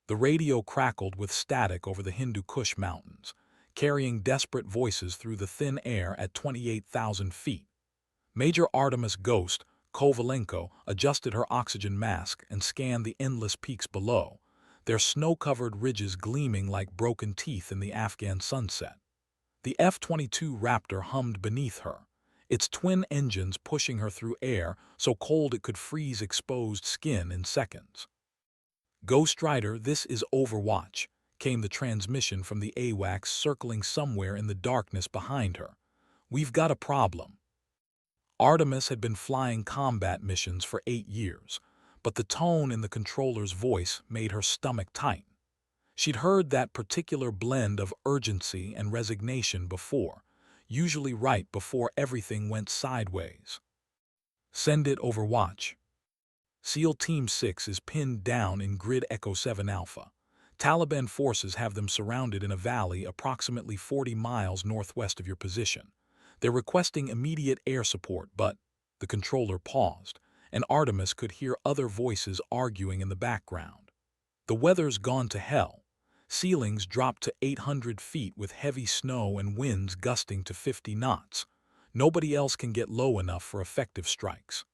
The radio crackled with static over the Hindu Kush Mountains, carrying desperate voices through the thin air at 28,000 feet. Major Artemis Ghost, Kovalenko, adjusted her oxygen mask and scanned the endless peaks below, their snow-covered ridges gleaming like broken teeth in the Afghan sunset. The F-22 Raptor hummed beneath her, its twin engines pushing her through air so cold it could freeze exposed skin in seconds. "Ghost Rider, this is Overwatch," came the transmission from the AWACS circling somewhere in the darkness behind her. "We've got a problem." Artemis had been flying combat missions for 8 years, but the tone in the controller's voice made her stomach tighten. She'd heard that particular blend of urgency and resignation before, usually right before everything went sideways. "Send it, Overwatch." SEAL Team 6 is pinned down in Grid Echo 7 Alpha. Taliban forces have them surrounded in a valley approximately 40 miles northwest of your position. They're requesting immediate air support, but the controller paused, and Artemis could hear other voices arguing in the background. "The weather's gone to hell. Ceilings dropped to 800 feet with heavy snow and winds gusting to 50 knots. Nobody else can get low enough for effective strikes."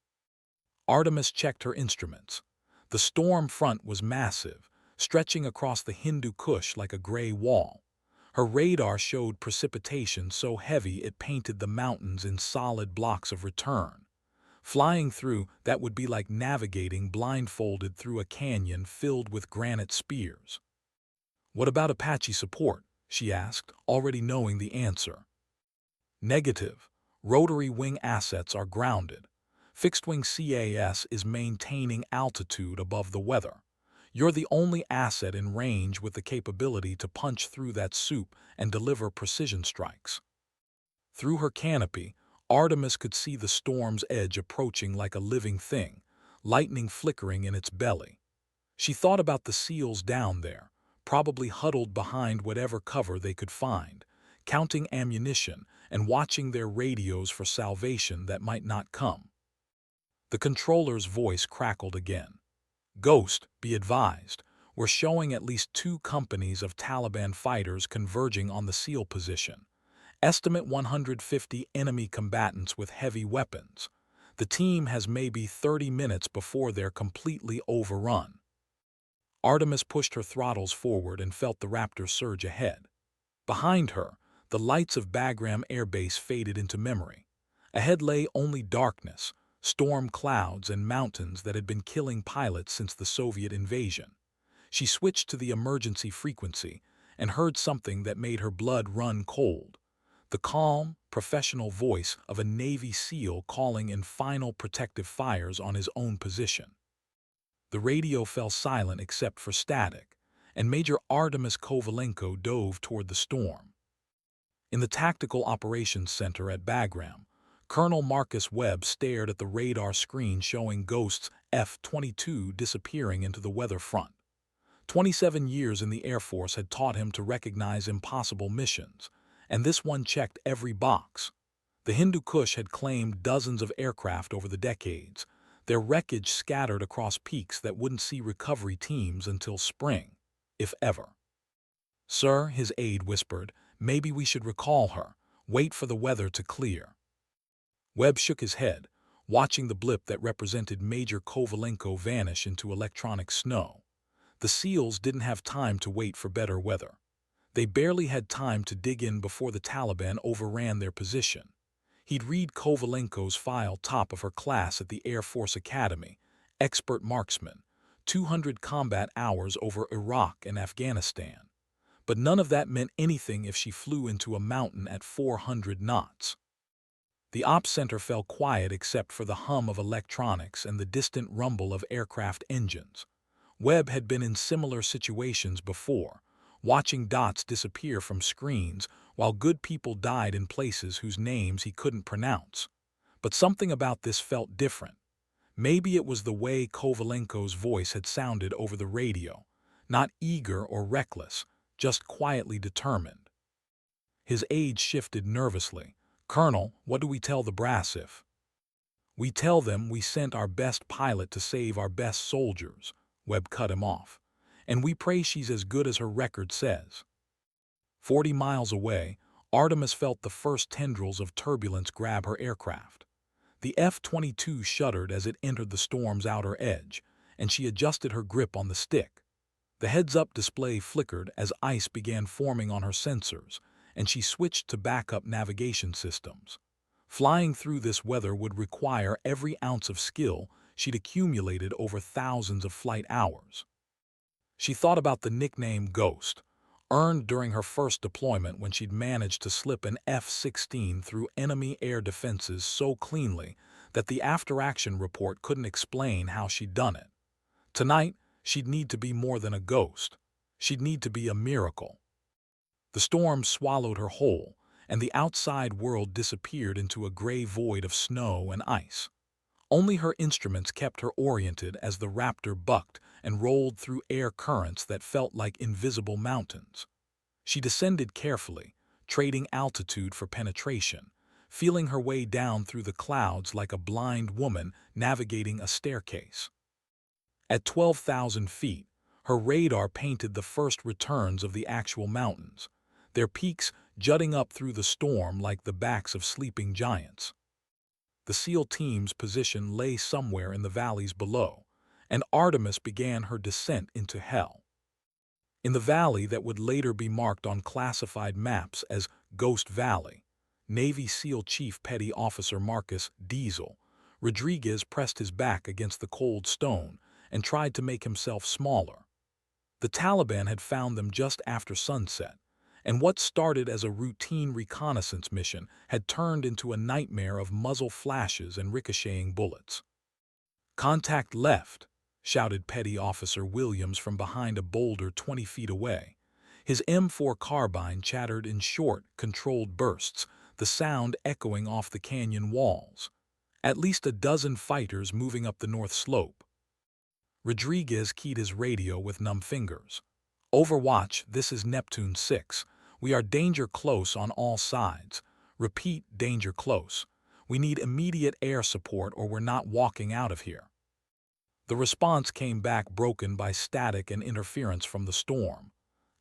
Artemis checked her instruments. The storm front was massive, stretching across the Hindu Kush like a gray wall. Her radar showed precipitation so heavy it painted the mountains in solid blocks of return. Flying through, that would be like navigating blindfolded through a canyon filled with granite spears. "What about Apache support?" she asked, already knowing the answer. "Negative. Rotary wing assets are grounded. Fixed-wing CAS is maintaining altitude above the weather. You're the only asset in range with the capability to punch through that soup and deliver precision strikes." Through her canopy, Artemis could see the storm's edge approaching like a living thing, lightning flickering in its belly. She thought about the SEALs down there, probably huddled behind whatever cover they could find, counting ammunition and watching their radios for salvation that might not come. The controller's voice crackled again. "Ghost, be advised, we're showing at least 2 companies of Taliban fighters converging on the SEAL position. Estimate 150 enemy combatants with heavy weapons. The team has maybe 30 minutes before they're completely overrun." Artemis pushed her throttles forward and felt the Raptor surge ahead. Behind her, the lights of Bagram Air Base faded into memory. Ahead lay only darkness, storm clouds, and mountains that had been killing pilots since the Soviet invasion. She switched to the emergency frequency and heard something that made her blood run cold. The calm, professional voice of a Navy SEAL calling in final protective fires on his own position. The radio fell silent except for static, and Major Artemis Kovalenko dove toward the storm. In the Tactical Operations Center at Bagram, Colonel Marcus Webb stared at the radar screen showing Ghost's F-22 disappearing into the weather front. 27 years in the Air Force had taught him to recognize impossible missions, and this one checked every box. The Hindu Kush had claimed dozens of aircraft over the decades, their wreckage scattered across peaks that wouldn't see recovery teams until spring, if ever. "Sir," his aide whispered, "maybe we should recall her, wait for the weather to clear." Webb shook his head, watching the blip that represented Major Kovalenko vanish into electronic snow. The SEALs didn't have time to wait for better weather. They barely had time to dig in before the Taliban overran their position. He'd read Kovalenko's file, top of her class at the Air Force Academy, expert marksman, 200 combat hours over Iraq and Afghanistan. But none of that meant anything if she flew into a mountain at 400 knots. The ops center fell quiet except for the hum of electronics and the distant rumble of aircraft engines. Webb had been in similar situations before, watching dots disappear from screens while good people died in places whose names he couldn't pronounce. But something about this felt different. Maybe it was the way Kovalenko's voice had sounded over the radio, not eager or reckless, just quietly determined. His aide shifted nervously. "Colonel, what do we tell the brass if?" "We tell them we sent our best pilot to save our best soldiers," Webb cut him off. and we pray she's as good as her record says." 40 miles away, Artemis felt the first tendrils of turbulence grab her aircraft. The F-22 shuddered as it entered the storm's outer edge, and she adjusted her grip on the stick. The heads-up display flickered as ice began forming on her sensors, and she switched to backup navigation systems. Flying through this weather would require every ounce of skill she'd accumulated over thousands of flight hours. She thought about the nickname Ghost, earned during her first deployment when she'd managed to slip an F-16 through enemy air defenses so cleanly that the after-action report couldn't explain how she'd done it. Tonight, she'd need to be more than a ghost. She'd need to be a miracle. The storm swallowed her whole, and the outside world disappeared into a gray void of snow and ice. Only her instruments kept her oriented as the Raptor bucked and rolled through air currents that felt like invisible mountains. She descended carefully, trading altitude for penetration, feeling her way down through the clouds like a blind woman navigating a staircase. At 12,000 feet, her radar painted the first returns of the actual mountains, their peaks jutting up through the storm like the backs of sleeping giants. The SEAL team's position lay somewhere in the valleys below, and Artemis began her descent into hell. In the valley that would later be marked on classified maps as Ghost Valley, Navy SEAL Chief Petty Officer Marcus Diesel Rodriguez pressed his back against the cold stone and tried to make himself smaller. The Taliban had found them just after sunset, and what started as a routine reconnaissance mission had turned into a nightmare of muzzle flashes and ricocheting bullets. "Contact left," shouted Petty Officer Williams from behind a boulder 20 feet away. His M4 carbine chattered in short, controlled bursts, the sound echoing off the canyon walls. At least a dozen fighters moving up the north slope. Rodriguez keyed his radio with numb fingers. "Overwatch, this is Neptune 6. We are danger close on all sides. Repeat, danger close. We need immediate air support or we're not walking out of here." The response came back broken by static and interference from the storm.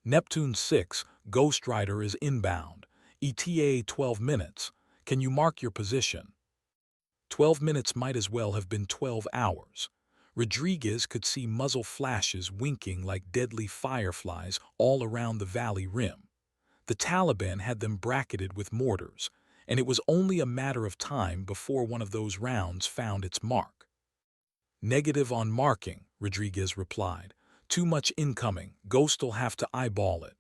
"Neptune 6, Ghost Rider is inbound. ETA 12 minutes. Can you mark your position?" 12 minutes might as well have been 12 hours. Rodriguez could see muzzle flashes winking like deadly fireflies all around the valley rim. The Taliban had them bracketed with mortars, and it was only a matter of time before one of those rounds found its mark. "Negative on marking," Rodriguez replied. "Too much incoming. Ghost'll have to eyeball it."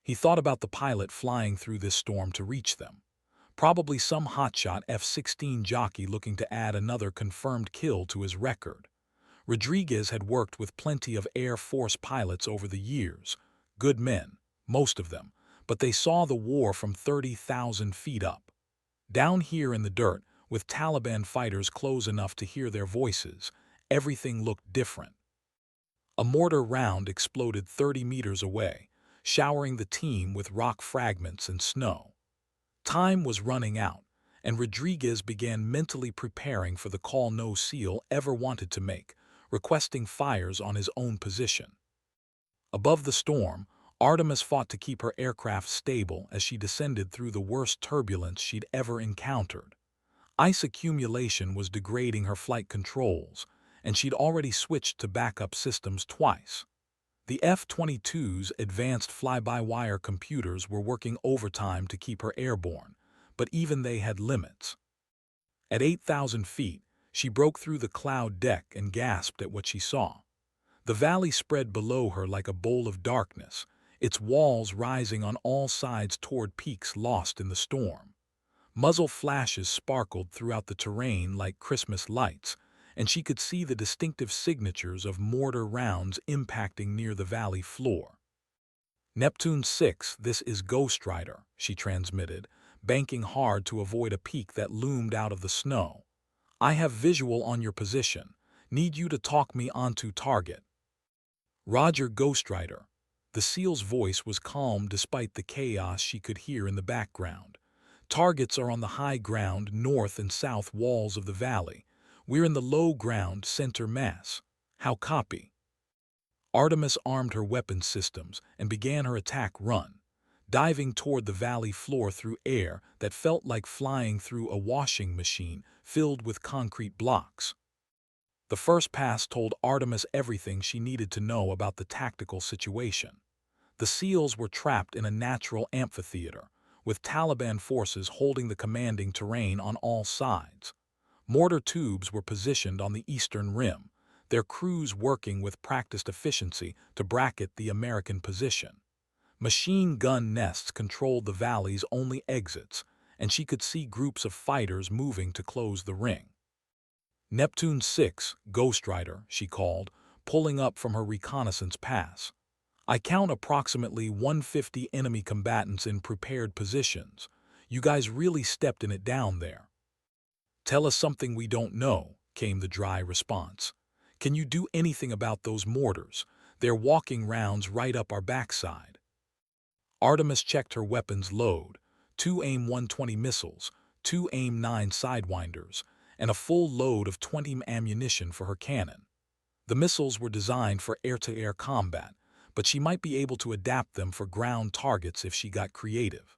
He thought about the pilot flying through this storm to reach them. Probably some hotshot F-16 jockey looking to add another confirmed kill to his record. Rodriguez had worked with plenty of Air Force pilots over the years. Good men, most of them, but they saw the war from 30,000 feet up. Down here in the dirt, with Taliban fighters close enough to hear their voices, everything looked different. A mortar round exploded 30 meters away, showering the team with rock fragments and snow. Time was running out, and Rodriguez began mentally preparing for the call no SEAL ever wanted to make, requesting fires on his own position. Above the storm, Artemis fought to keep her aircraft stable as she descended through the worst turbulence she'd ever encountered. Ice accumulation was degrading her flight controls, and she'd already switched to backup systems twice. The F-22's advanced fly-by-wire computers were working overtime to keep her airborne, but even they had limits. At 8,000 feet, she broke through the cloud deck and gasped at what she saw. The valley spread below her like a bowl of darkness, its walls rising on all sides toward peaks lost in the storm. Muzzle flashes sparkled throughout the terrain like Christmas lights, and she could see the distinctive signatures of mortar rounds impacting near the valley floor. "Neptune 6, this is Ghost Rider," she transmitted, banking hard to avoid a peak that loomed out of the snow. "I have visual on your position. Need you to talk me onto target." "Roger, Ghost Rider." The SEAL's voice was calm despite the chaos she could hear in the background. "Targets are on the high ground north and south walls of the valley. We're in the low ground center mass. How copy?" Artemis armed her weapon systems and began her attack run, diving toward the valley floor through air that felt like flying through a washing machine filled with concrete blocks. The first pass told Artemis everything she needed to know about the tactical situation. The SEALs were trapped in a natural amphitheater, with Taliban forces holding the commanding terrain on all sides. Mortar tubes were positioned on the eastern rim, their crews working with practiced efficiency to bracket the American position. Machine gun nests controlled the valley's only exits, and she could see groups of fighters moving to close the ring. Neptune 6, Ghost Rider, she called, pulling up from her reconnaissance pass. I count approximately 150 enemy combatants in prepared positions. You guys really stepped in it down there. Tell us something we don't know, came the dry response. Can you do anything about those mortars? They're walking rounds right up our backside. Artemis checked her weapons load, 2 AIM-120 missiles, 2 AIM-9 Sidewinders, and a full load of 20 ammunition for her cannon. The missiles were designed for air-to-air combat, but she might be able to adapt them for ground targets if she got creative.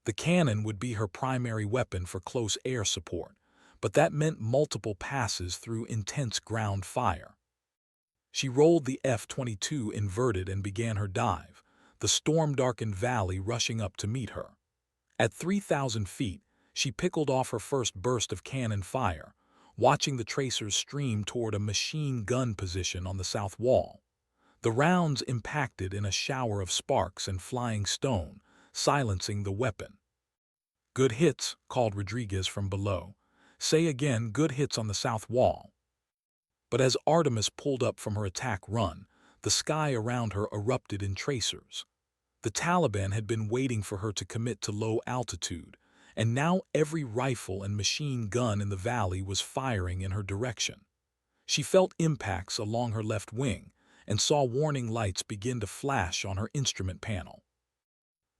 The cannon would be her primary weapon for close air support, but that meant multiple passes through intense ground fire. She rolled the F-22 inverted and began her dive, the storm-darkened valley rushing up to meet her. At 3,000 feet, she pickled off her first burst of cannon fire, watching the tracers stream toward a machine gun position on the south wall. The rounds impacted in a shower of sparks and flying stone, silencing the weapon. "Good hits," called Rodriguez from below. "Say again, good hits on the south wall." But as Artemis pulled up from her attack run, the sky around her erupted in tracers. The Taliban had been waiting for her to commit to low altitude, and now every rifle and machine gun in the valley was firing in her direction. She felt impacts along her left wing and saw warning lights begin to flash on her instrument panel.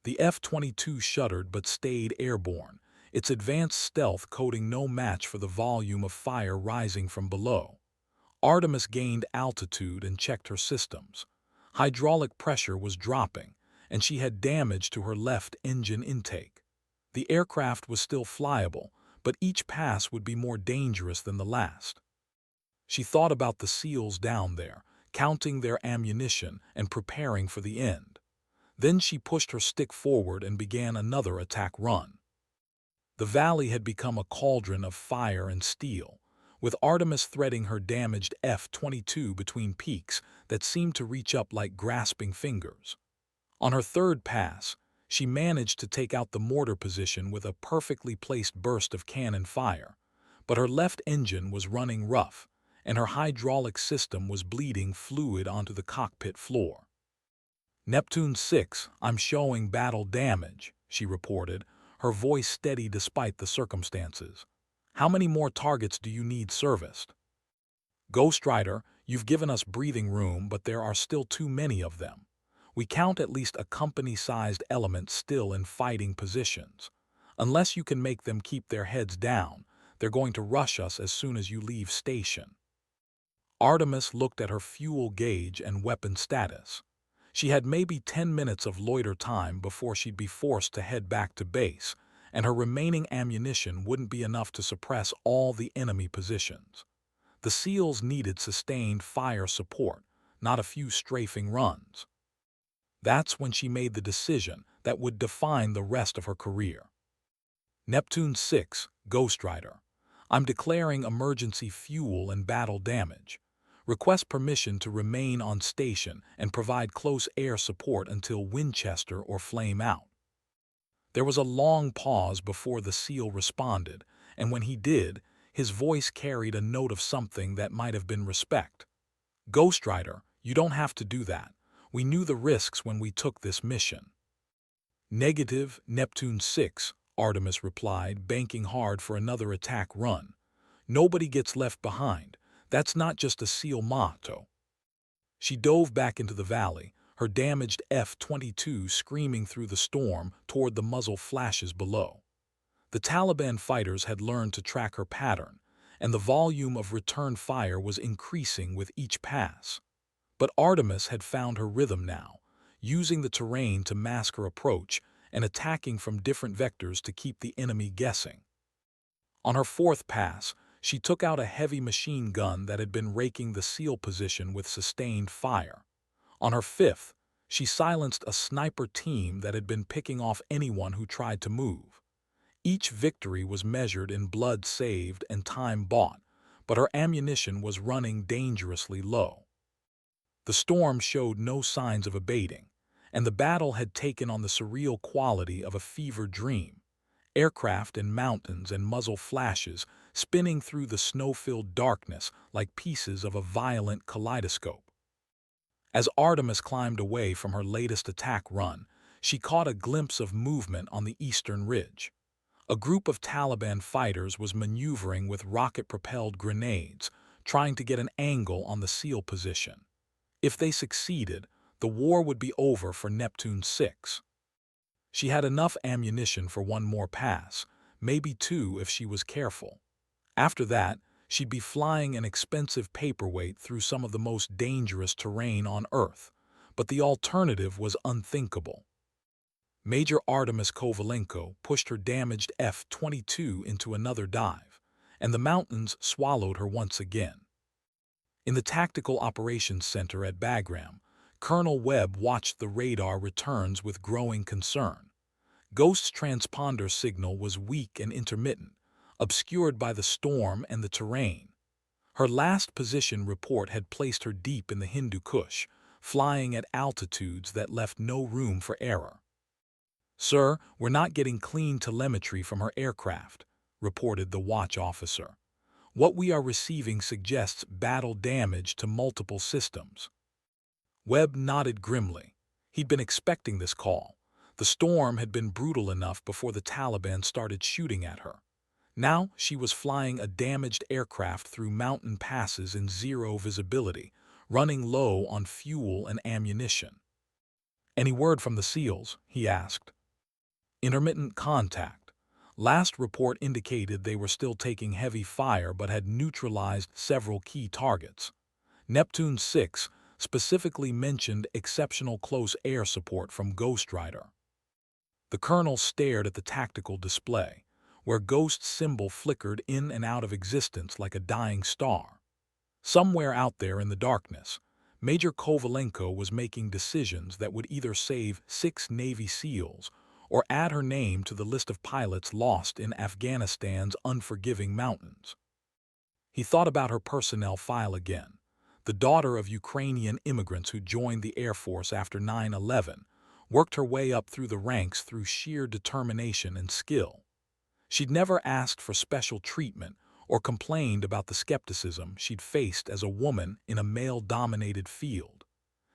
The F-22 shuddered but stayed airborne, its advanced stealth coating no match for the volume of fire rising from below. Artemis gained altitude and checked her systems. Hydraulic pressure was dropping, and she had damage to her left engine intake. The aircraft was still flyable, but each pass would be more dangerous than the last. She thought about the SEALs down there, counting their ammunition and preparing for the end. Then she pushed her stick forward and began another attack run. The valley had become a cauldron of fire and steel, with Artemis threading her damaged F-22 between peaks that seemed to reach up like grasping fingers. On her third pass, she managed to take out the mortar position with a perfectly placed burst of cannon fire, but her left engine was running rough, and her hydraulic system was bleeding fluid onto the cockpit floor. "Neptune 6, I'm showing battle damage," she reported, her voice steady despite the circumstances. "How many more targets do you need serviced?" "Ghost Rider, you've given us breathing room, but there are still too many of them. We count at least a company-sized element still in fighting positions. Unless you can make them keep their heads down, they're going to rush us as soon as you leave station." Artemis looked at her fuel gauge and weapon status. She had maybe 10 minutes of loiter time before she'd be forced to head back to base, and her remaining ammunition wouldn't be enough to suppress all the enemy positions. The SEALs needed sustained fire support, not a few strafing runs. That's when she made the decision that would define the rest of her career. "Neptune 6, Ghost Rider. I'm declaring emergency fuel and battle damage. Request permission to remain on station and provide close air support until Winchester or flame out." There was a long pause before the SEAL responded, and when he did, his voice carried a note of something that might have been respect. "Ghost Rider, you don't have to do that. We knew the risks when we took this mission." "Negative, Neptune 6, Artemis replied, banking hard for another attack run. "Nobody gets left behind. That's not just a SEAL motto." She dove back into the valley, her damaged F-22 screaming through the storm toward the muzzle flashes below. The Taliban fighters had learned to track her pattern, and the volume of return fire was increasing with each pass. But Artemis had found her rhythm now, using the terrain to mask her approach and attacking from different vectors to keep the enemy guessing. On her fourth pass, she took out a heavy machine gun that had been raking the SEAL position with sustained fire. On her fifth, she silenced a sniper team that had been picking off anyone who tried to move. Each victory was measured in blood saved and time bought, but her ammunition was running dangerously low. The storm showed no signs of abating, and the battle had taken on the surreal quality of a fever dream. Aircraft in mountains and muzzle flashes spinning through the snow-filled darkness like pieces of a violent kaleidoscope. As Artemis climbed away from her latest attack run, she caught a glimpse of movement on the eastern ridge. A group of Taliban fighters was maneuvering with rocket-propelled grenades, trying to get an angle on the SEAL position. If they succeeded, the war would be over for Neptune 6. She had enough ammunition for one more pass, maybe two if she was careful. After that, she'd be flying an expensive paperweight through some of the most dangerous terrain on Earth, but the alternative was unthinkable. Major Artemis Kovalenko pushed her damaged F-22 into another dive, and the mountains swallowed her once again. In the Tactical Operations Center at Bagram, Colonel Webb watched the radar returns with growing concern. Ghost's transponder signal was weak and intermittent, obscured by the storm and the terrain. Her last position report had placed her deep in the Hindu Kush, flying at altitudes that left no room for error. "Sir, we're not getting clean telemetry from her aircraft," reported the watch officer. "What we are receiving suggests battle damage to multiple systems." Webb nodded grimly. He'd been expecting this call. The storm had been brutal enough before the Taliban started shooting at her. Now she was flying a damaged aircraft through mountain passes in zero visibility, running low on fuel and ammunition. "Any word from the SEALs?" he asked. "Intermittent contact. Last report indicated they were still taking heavy fire but had neutralized several key targets. Neptune 6 specifically mentioned exceptional close air support from Ghost Rider." The colonel stared at the tactical display, where Ghost's symbol flickered in and out of existence like a dying star. Somewhere out there in the darkness, Major Kovalenko was making decisions that would either save 6 Navy SEALs or add her name to the list of pilots lost in Afghanistan's unforgiving mountains. He thought about her personnel file again, the daughter of Ukrainian immigrants who joined the Air Force after 9/11, worked her way up through the ranks through sheer determination and skill. She'd never asked for special treatment or complained about the skepticism she'd faced as a woman in a male-dominated field.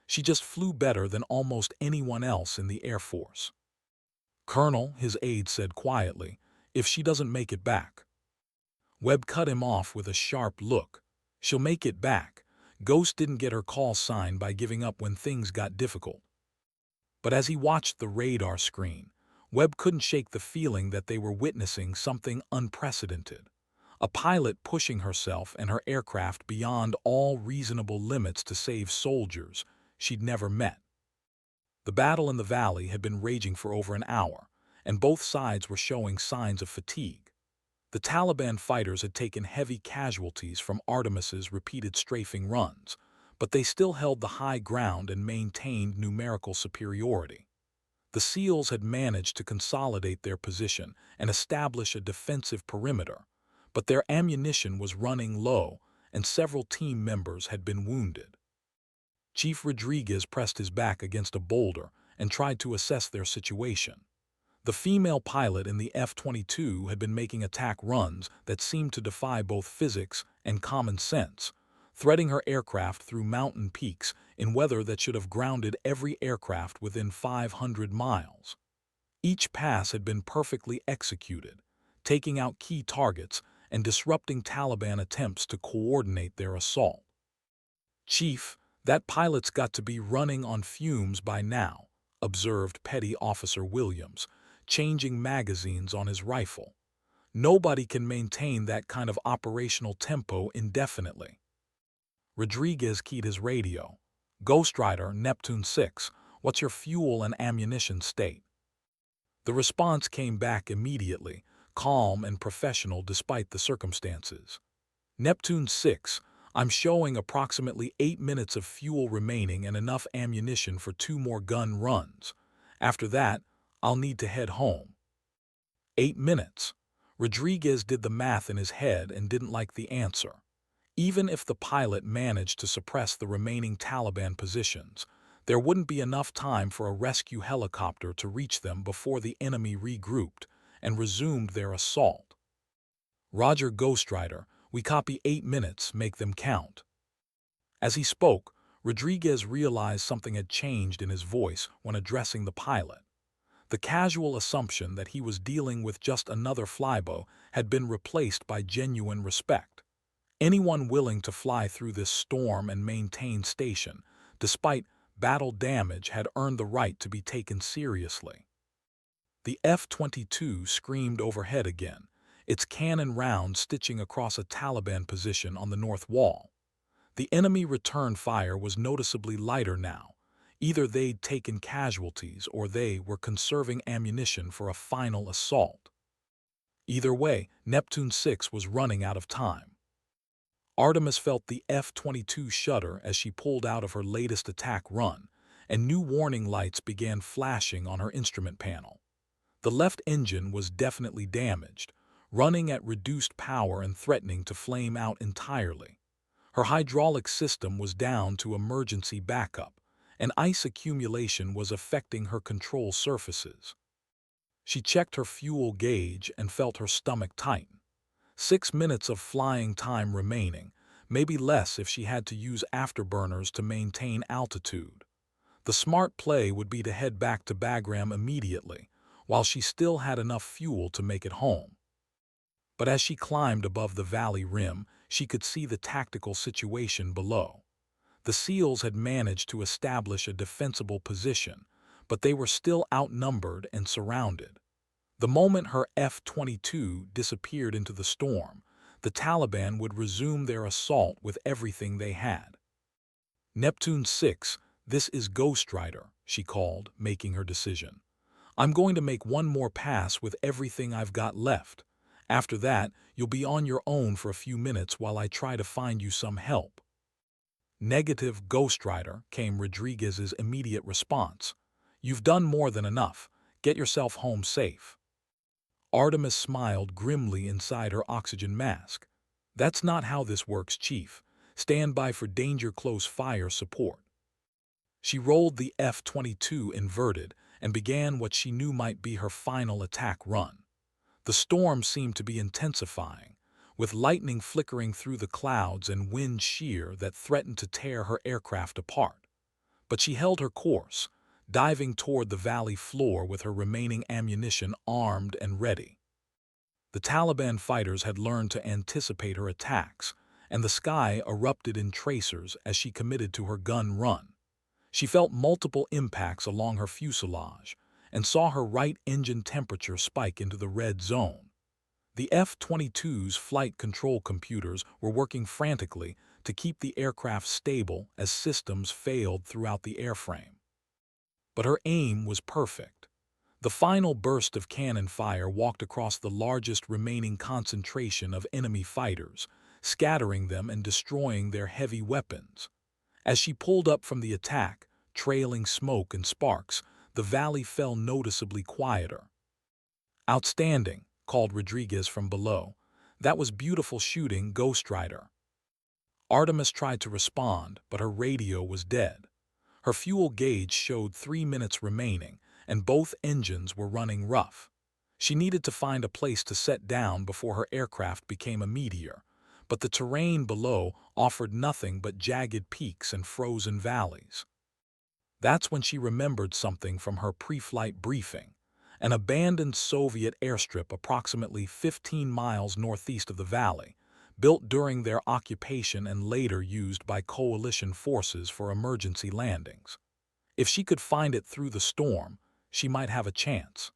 She just flew better than almost anyone else in the Air Force. "Colonel," his aide said quietly, "if she doesn't make it back." Webb cut him off with a sharp look. "She'll make it back. Ghost didn't get her call sign by giving up when things got difficult." But as he watched the radar screen, Webb couldn't shake the feeling that they were witnessing something unprecedented. A pilot pushing herself and her aircraft beyond all reasonable limits to save soldiers she'd never met. The battle in the valley had been raging for over an hour, and both sides were showing signs of fatigue. The Taliban fighters had taken heavy casualties from Artemis's repeated strafing runs, but they still held the high ground and maintained numerical superiority. The SEALs had managed to consolidate their position and establish a defensive perimeter, but their ammunition was running low and several team members had been wounded. Chief Rodriguez pressed his back against a boulder and tried to assess their situation. The female pilot in the F-22 had been making attack runs that seemed to defy both physics and common sense, threading her aircraft through mountain peaks in weather that should have grounded every aircraft within 500 miles. Each pass had been perfectly executed, taking out key targets and disrupting Taliban attempts to coordinate their assault. "Chief, that pilot's got to be running on fumes by now," observed Petty Officer Williams, changing magazines on his rifle. "Nobody can maintain that kind of operational tempo indefinitely." Rodriguez keyed his radio. Ghost Rider, Neptune 6, what's your fuel and ammunition state? The response came back immediately, calm and professional despite the circumstances. Neptune 6, I'm showing approximately 8 minutes of fuel remaining and enough ammunition for 2 more gun runs. After that, I'll need to head home. 8 minutes. Rodriguez did the math in his head and didn't like the answer. Even if the pilot managed to suppress the remaining Taliban positions, there wouldn't be enough time for a rescue helicopter to reach them before the enemy regrouped and resumed their assault. Roger, Ghost Rider, we copy. 8 minutes, make them count. As he spoke, Rodriguez realized something had changed in his voice when addressing the pilot. The casual assumption that he was dealing with just another flyboy had been replaced by genuine respect. Anyone willing to fly through this storm and maintain station, despite battle damage, had earned the right to be taken seriously. The F-22 screamed overhead again, its cannon round stitching across a Taliban position on the north wall. The enemy return fire was noticeably lighter now. Either they'd taken casualties or they were conserving ammunition for a final assault. Either way, Neptune 6 was running out of time. Artemis felt the F-22 shudder as she pulled out of her latest attack run, and new warning lights began flashing on her instrument panel. The left engine was definitely damaged, running at reduced power and threatening to flame out entirely. Her hydraulic system was down to emergency backup, and ice accumulation was affecting her control surfaces. She checked her fuel gauge and felt her stomach tighten. 6 minutes of flying time remaining, maybe less if she had to use afterburners to maintain altitude. The smart play would be to head back to Bagram immediately, while she still had enough fuel to make it home. But as she climbed above the valley rim, she could see the tactical situation below. The SEALs had managed to establish a defensible position, but they were still outnumbered and surrounded. The moment her F-22 disappeared into the storm, the Taliban would resume their assault with everything they had. Neptune 6, this is Ghost Rider, she called, making her decision. I'm going to make one more pass with everything I've got left. After that, you'll be on your own for a few minutes while I try to find you some help. Negative, Ghost Rider, came Rodriguez's immediate response. You've done more than enough. Get yourself home safe. Artemis smiled grimly inside her oxygen mask. That's not how this works, Chief. Stand by for danger close fire support. She rolled the F-22 inverted and began what she knew might be her final attack run. The storm seemed to be intensifying, with lightning flickering through the clouds and wind shear that threatened to tear her aircraft apart. But she held her course, diving toward the valley floor with her remaining ammunition armed and ready. The Taliban fighters had learned to anticipate her attacks, and the sky erupted in tracers as she committed to her gun run. She felt multiple impacts along her fuselage and saw her right engine temperature spike into the red zone. The F-22's flight control computers were working frantically to keep the aircraft stable as systems failed throughout the airframe. But her aim was perfect. The final burst of cannon fire walked across the largest remaining concentration of enemy fighters, scattering them and destroying their heavy weapons. As she pulled up from the attack, trailing smoke and sparks, the valley fell noticeably quieter. Outstanding, called Rodriguez from below. That was beautiful shooting, Ghost Rider. Artemis tried to respond, but her radio was dead. Her fuel gauge showed 3 minutes remaining, and both engines were running rough. She needed to find a place to set down before her aircraft became a meteor, but the terrain below offered nothing but jagged peaks and frozen valleys. That's when she remembered something from her pre-flight briefing. An abandoned Soviet airstrip approximately 15 miles northeast of the valley, built during their occupation and later used by coalition forces for emergency landings. If she could find it through the storm, she might have a chance.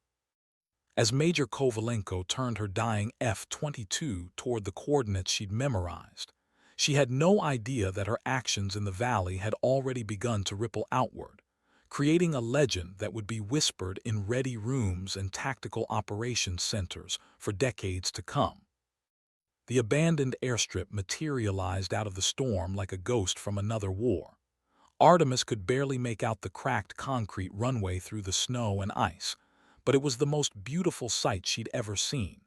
As Major Kovalenko turned her dying F-22 toward the coordinates she'd memorized, She had no idea that her actions in the valley had already begun to ripple outward, creating a legend that would be whispered in ready rooms and tactical operations centers for decades to come. The abandoned airstrip materialized out of the storm like a ghost from another war. Artemis could barely make out the cracked concrete runway through the snow and ice, but it was the most beautiful sight she'd ever seen.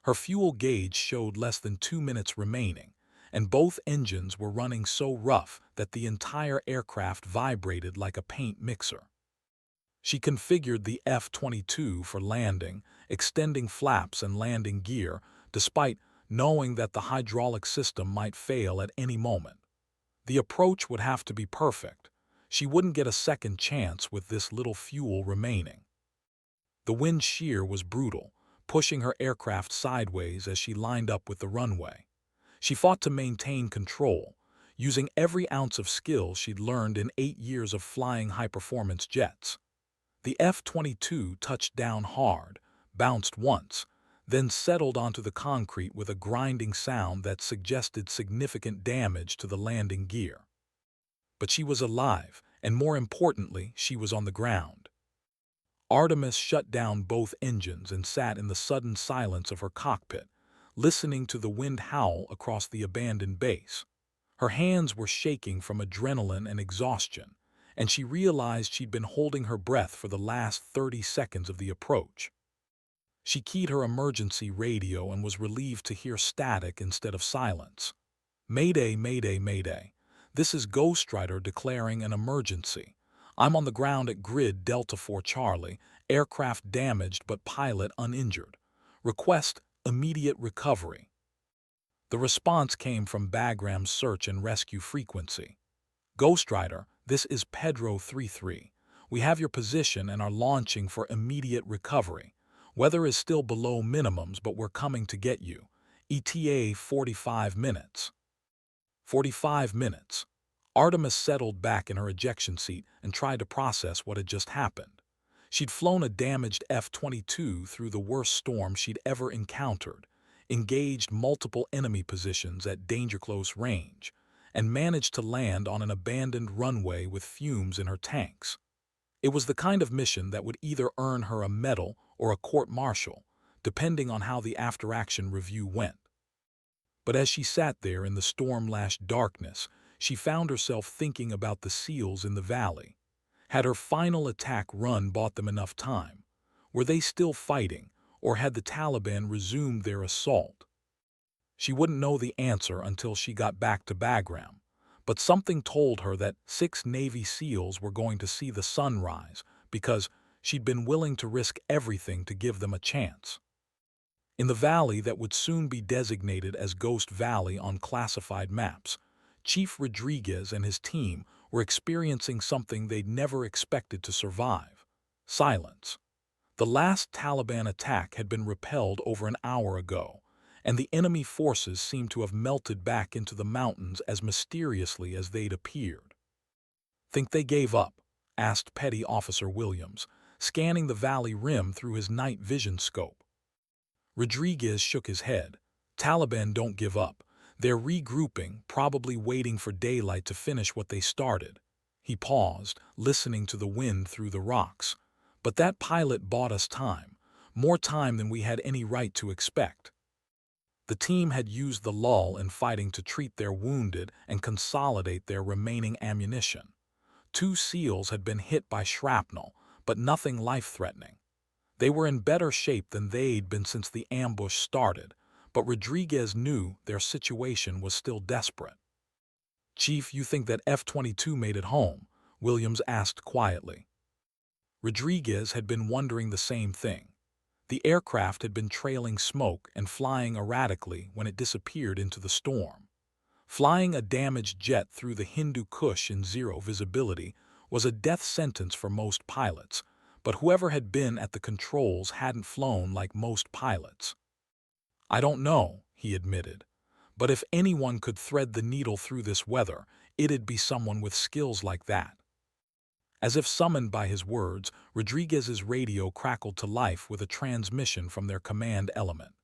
Her fuel gauge showed less than 2 minutes remaining, and both engines were running so rough that the entire aircraft vibrated like a paint mixer. She configured the F-22 for landing, extending flaps and landing gear, despite knowing that the hydraulic system might fail at any moment. The approach would have to be perfect. She wouldn't get a second chance with this little fuel remaining. The wind shear was brutal, pushing her aircraft sideways as she lined up with the runway. She fought to maintain control, using every ounce of skill she'd learned in 8 years of flying high-performance jets. The F-22 touched down hard, bounced once, then settled onto the concrete with a grinding sound that suggested significant damage to the landing gear. But she was alive, and more importantly, she was on the ground. Artemis shut down both engines and sat in the sudden silence of her cockpit, listening to the wind howl across the abandoned base. Her hands were shaking from adrenaline and exhaustion, and she realized she'd been holding her breath for the last 30 seconds of the approach. She keyed her emergency radio and was relieved to hear static instead of silence. "Mayday, mayday, mayday. This is Ghost Rider declaring an emergency. I'm on the ground at grid Delta 4 Charlie, aircraft damaged but pilot uninjured. Request immediate recovery." The response came from Bagram's search and rescue frequency. "Ghost Rider, this is Pedro 33. We have your position and are launching for immediate recovery. Weather is still below minimums, but we're coming to get you. ETA 45 minutes. 45 minutes. Artemis settled back in her ejection seat and tried to process what had just happened. She'd flown a damaged F-22 through the worst storm she'd ever encountered, engaged multiple enemy positions at danger-close range, and managed to land on an abandoned runway with fumes in her tanks. It was the kind of mission that would either earn her a medal or a court-martial, depending on how the after-action review went. But as she sat there in the storm-lashed darkness, she found herself thinking about the SEALs in the valley. Had her final attack run bought them enough time? Were they still fighting, or had the Taliban resumed their assault? She wouldn't know the answer until she got back to Bagram, but something told her that 6 Navy SEALs were going to see the sunrise because she'd been willing to risk everything to give them a chance. In the valley that would soon be designated as Ghost Valley on classified maps, Chief Rodriguez and his team were experiencing something they'd never expected to survive: silence. The last Taliban attack had been repelled over an hour ago, and the enemy forces seemed to have melted back into the mountains as mysteriously as they'd appeared. "Think they gave up?" asked Petty Officer Williams, scanning the valley rim through his night vision scope. Rodriguez shook his head. "Taliban don't give up. They're regrouping, probably waiting for daylight to finish what they started." He paused, listening to the wind through the rocks. "But that pilot bought us time, more time than we had any right to expect." The team had used the lull in fighting to treat their wounded and consolidate their remaining ammunition. 2 SEALs had been hit by shrapnel, but nothing life-threatening. They were in better shape than they'd been since the ambush started, but Rodriguez knew their situation was still desperate. "Chief, you think that F-22 made it home?" Williams asked quietly. Rodriguez had been wondering the same thing. The aircraft had been trailing smoke and flying erratically when it disappeared into the storm. Flying a damaged jet through the Hindu Kush in zero visibility was a death sentence for most pilots, but whoever had been at the controls hadn't flown like most pilots. "I don't know," he admitted, "but if anyone could thread the needle through this weather, it'd be someone with skills like that." As if summoned by his words, Rodriguez's radio crackled to life with a transmission from their command element.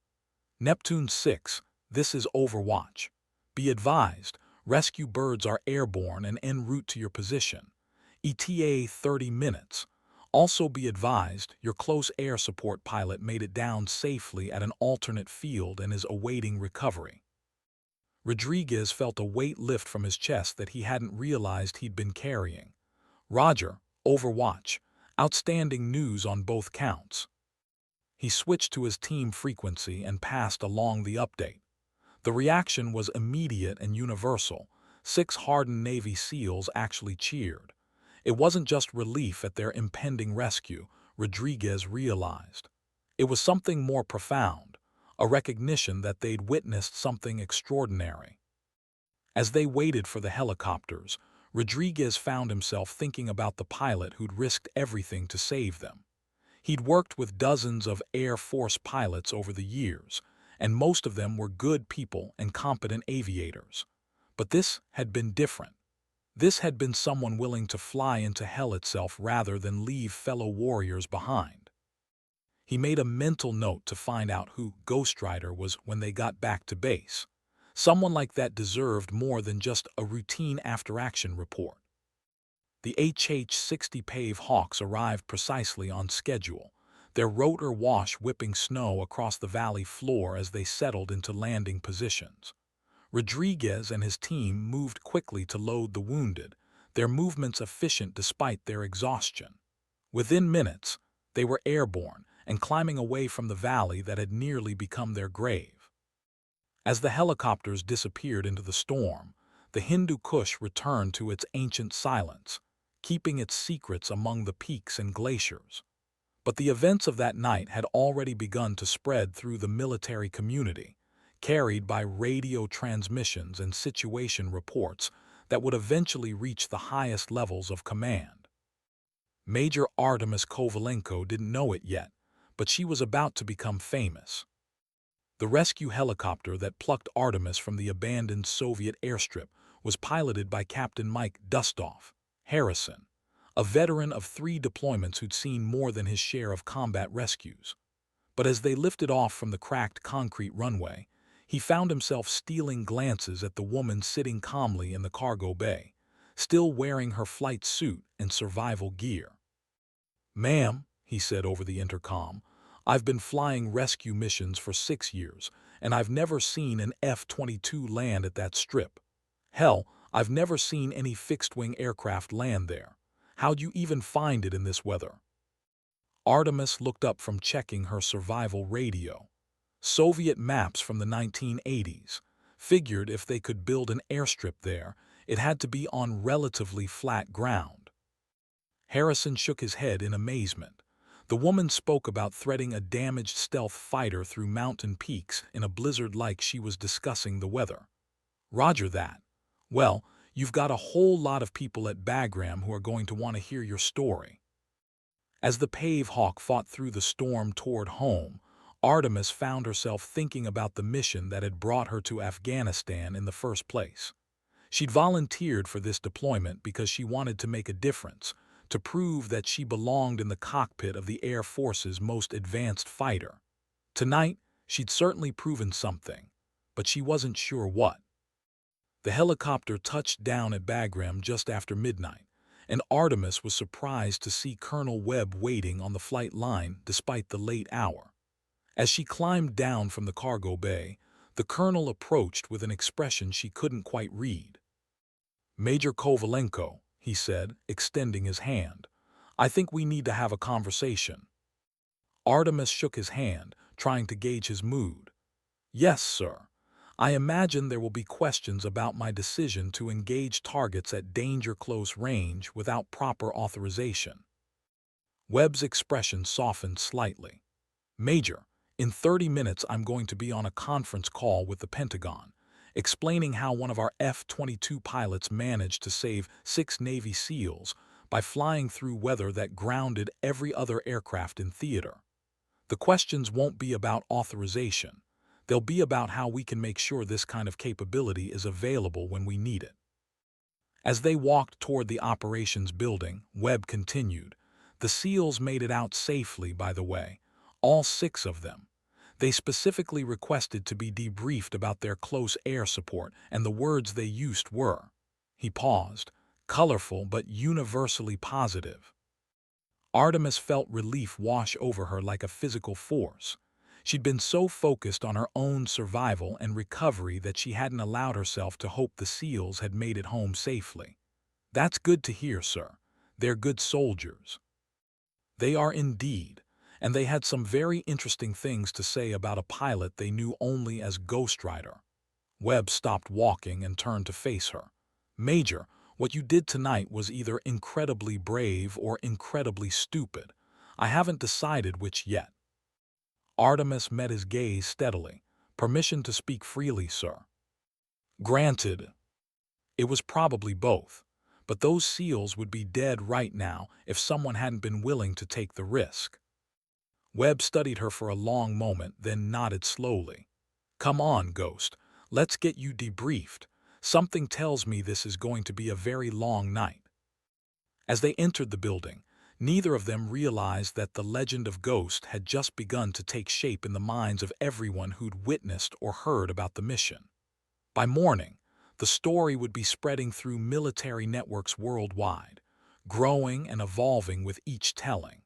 "Neptune 6, this is Overwatch. Be advised, rescue birds are airborne and en route to your position. ETA 30 minutes. Also be advised, your close air support pilot made it down safely at an alternate field and is awaiting recovery. Rodriguez felt a weight lift from his chest that he hadn't realized he'd been carrying. Roger, Overwatch. Outstanding news on both counts. He switched to his team frequency and passed along the update. The reaction was immediate and universal. 6 hardened Navy SEALs actually cheered. It wasn't just relief at their impending rescue, Rodriguez realized. It was something more profound, a recognition that they'd witnessed something extraordinary. As they waited for the helicopters, Rodriguez found himself thinking about the pilot who'd risked everything to save them. He'd worked with dozens of Air Force pilots over the years, and most of them were good people and competent aviators. But this had been different. This had been someone willing to fly into hell itself rather than leave fellow warriors behind. He made a mental note to find out who Ghost Rider was when they got back to base. Someone like that deserved more than just a routine after-action report. The HH-60 Pave Hawks arrived precisely on schedule, their rotor wash whipping snow across the valley floor as they settled into landing positions. Rodriguez and his team moved quickly to load the wounded, their movements efficient despite their exhaustion. Within minutes, they were airborne and climbing away from the valley that had nearly become their grave. As the helicopters disappeared into the storm, the Hindu Kush returned to its ancient silence, keeping its secrets among the peaks and glaciers. But the events of that night had already begun to spread through the military community, carried by radio transmissions and situation reports that would eventually reach the highest levels of command. Major Artemis Kovalenko didn't know it yet, but she was about to become famous. The rescue helicopter that plucked Artemis from the abandoned Soviet airstrip was piloted by Captain Mike Dustoff Harrison, a veteran of 3 deployments who'd seen more than his share of combat rescues. But as they lifted off from the cracked concrete runway, he found himself stealing glances at the woman sitting calmly in the cargo bay, still wearing her flight suit and survival gear. "Ma'am," he said over the intercom, "I've been flying rescue missions for 6 years, and I've never seen an F-22 land at that strip. Hell, I've never seen any fixed-wing aircraft land there. How'd you even find it in this weather?" Artemis looked up from checking her survival radio. Soviet maps from the 1980s. Figured if they could build an airstrip there, it had to be on relatively flat ground. Harrison shook his head in amazement. The woman spoke about threading a damaged stealth fighter through mountain peaks in a blizzard like she was discussing the weather. "Roger that. Well, you've got a whole lot of people at Bagram who are going to want to hear your story." As the Pave Hawk fought through the storm toward home, Artemis found herself thinking about the mission that had brought her to Afghanistan in the first place. She'd volunteered for this deployment because she wanted to make a difference, to prove that she belonged in the cockpit of the Air Force's most advanced fighter. Tonight, she'd certainly proven something, but she wasn't sure what. The helicopter touched down at Bagram just after midnight, and Artemis was surprised to see Colonel Webb waiting on the flight line despite the late hour. As she climbed down from the cargo bay, the colonel approached with an expression she couldn't quite read. "Major Kovalenko," he said, extending his hand, "I think we need to have a conversation." Artemis shook his hand, trying to gauge his mood. "Yes, sir. I imagine there will be questions about my decision to engage targets at danger close range without proper authorization." Webb's expression softened slightly. "Major, in 30 minutes I'm going to be on a conference call with the Pentagon, explaining how one of our F-22 pilots managed to save 6 Navy SEALs by flying through weather that grounded every other aircraft in theater. The questions won't be about authorization. They'll be about how we can make sure this kind of capability is available when we need it." As they walked toward the operations building, Webb continued, "The SEALs made it out safely, by the way, all 6 of them. They specifically requested to be debriefed about their close air support, and the words they used were, he paused, colorful but universally positive. Artemis felt relief wash over her like a physical force. She'd been so focused on her own survival and recovery that she hadn't allowed herself to hope the SEALs had made it home safely. That's good to hear, sir. They're good soldiers. They are indeed, and they had some very interesting things to say about a pilot they knew only as Ghost Rider. Webb stopped walking and turned to face her. Major, what you did tonight was either incredibly brave or incredibly stupid. I haven't decided which yet. Artemis met his gaze steadily. Permission to speak freely, sir. Granted. It was probably both. But those SEALs would be dead right now if someone hadn't been willing to take the risk. Webb studied her for a long moment, then nodded slowly. Come on, Ghost. Let's get you debriefed. Something tells me this is going to be a very long night. As they entered the building, neither of them realized that the legend of Ghost had just begun to take shape in the minds of everyone who'd witnessed or heard about the mission. By morning, the story would be spreading through military networks worldwide, growing and evolving with each telling.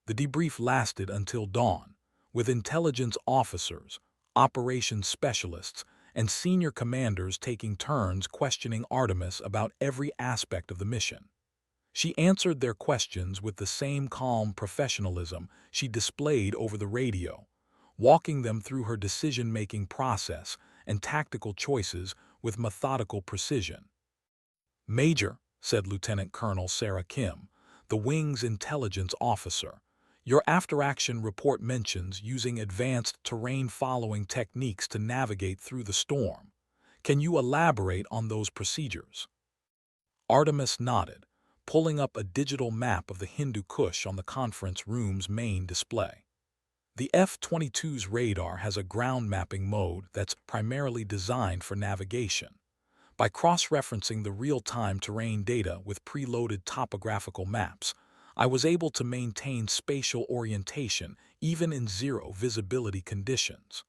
The debrief lasted until dawn, with intelligence officers, operations specialists, and senior commanders taking turns questioning Artemis about every aspect of the mission. She answered their questions with the same calm professionalism she displayed over the radio, walking them through her decision-making process and tactical choices with methodical precision. Major, said Lieutenant Colonel Sarah Kim, the wing's intelligence officer, your after-action report mentions using advanced terrain-following techniques to navigate through the storm. Can you elaborate on those procedures? Artemis nodded, pulling up a digital map of the Hindu Kush on the conference room's main display. The F-22's radar has a ground mapping mode that's primarily designed for navigation. By cross-referencing the real-time terrain data with preloaded topographical maps, I was able to maintain spatial orientation even in zero visibility conditions.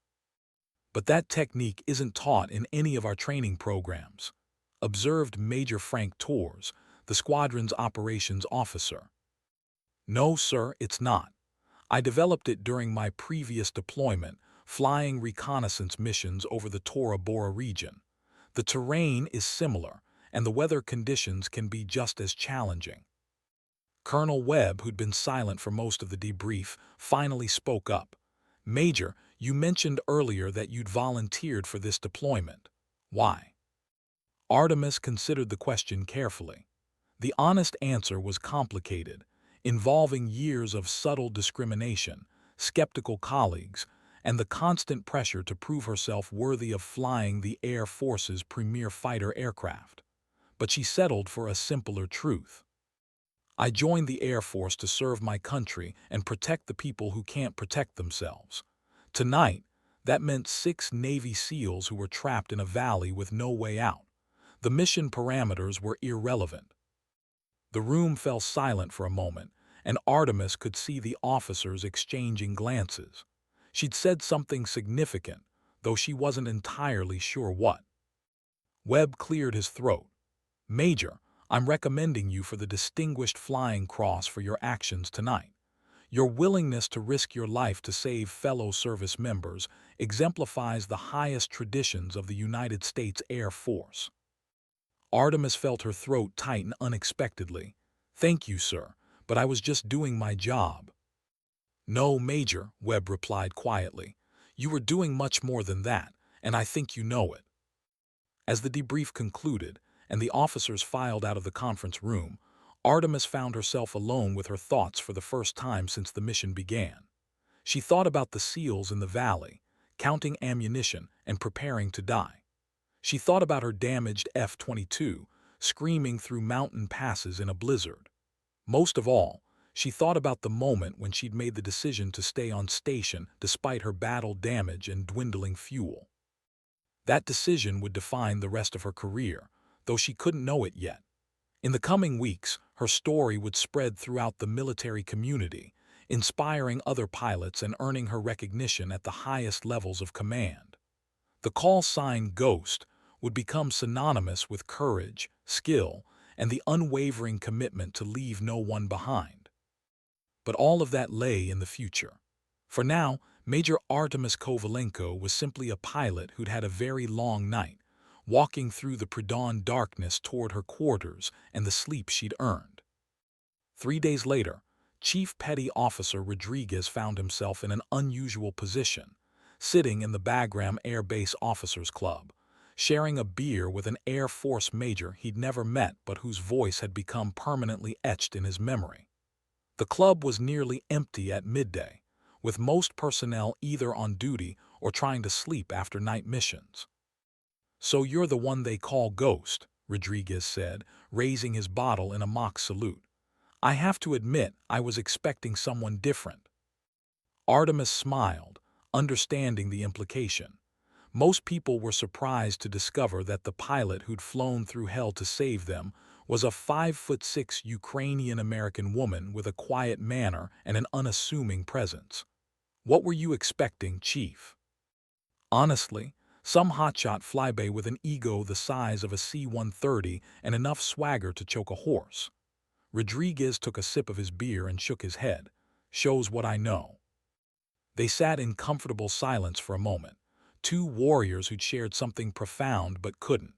But that technique isn't taught in any of our training programs, observed Major Frank Torres, the squadron's operations officer. No, sir, it's not. I developed it during my previous deployment, flying reconnaissance missions over the Tora Bora region. The terrain is similar, and the weather conditions can be just as challenging. Colonel Webb, who'd been silent for most of the debrief, finally spoke up. Major, you mentioned earlier that you'd volunteered for this deployment. Why? Artemis considered the question carefully. The honest answer was complicated, involving years of subtle discrimination, skeptical colleagues, and the constant pressure to prove herself worthy of flying the Air Force's premier fighter aircraft. But she settled for a simpler truth. I joined the Air Force to serve my country and protect the people who can't protect themselves. Tonight, that meant 6 Navy SEALs who were trapped in a valley with no way out. The mission parameters were irrelevant. The room fell silent for a moment, and Artemis could see the officers exchanging glances. She'd said something significant, though she wasn't entirely sure what. Webb cleared his throat. Major, I'm recommending you for the Distinguished Flying Cross for your actions tonight. Your willingness to risk your life to save fellow service members exemplifies the highest traditions of the United States Air Force. Artemis felt her throat tighten unexpectedly. Thank you, sir, but I was just doing my job. No, Major, Webb replied quietly. You were doing much more than that, and I think you know it. As the debrief concluded, and the officers filed out of the conference room, Artemis found herself alone with her thoughts for the first time since the mission began. She thought about the SEALs in the valley, counting ammunition and preparing to die. She thought about her damaged F-22, screaming through mountain passes in a blizzard. Most of all, she thought about the moment when she'd made the decision to stay on station despite her battle damage and dwindling fuel. That decision would define the rest of her career, though she couldn't know it yet. In the coming weeks, her story would spread throughout the military community, inspiring other pilots and earning her recognition at the highest levels of command. The call sign Ghost would become synonymous with courage, skill, and the unwavering commitment to leave no one behind. But all of that lay in the future. For now, Major Artemis Kovalenko was simply a pilot who'd had a very long night, walking through the pre-dawn darkness toward her quarters and the sleep she'd earned. 3 days later, Chief Petty Officer Rodriguez found himself in an unusual position, sitting in the Bagram Air Base Officers Club, sharing a beer with an Air Force major he'd never met but whose voice had become permanently etched in his memory. The club was nearly empty at midday, with most personnel either on duty or trying to sleep after night missions. "So you're the one they call Ghost," Rodriguez said, raising his bottle in a mock salute. "I have to admit I was expecting someone different." Artemis smiled, understanding the implication. Most people were surprised to discover that the pilot who'd flown through hell to save them was a 5'6" Ukrainian-American woman with a quiet manner and an unassuming presence. "What were you expecting, Chief?" "Honestly, some hotshot flyby with an ego the size of a C-130 and enough swagger to choke a horse." Rodriguez took a sip of his beer and shook his head. "Shows what I know." They sat in comfortable silence for a moment, two warriors who'd shared something profound but couldn't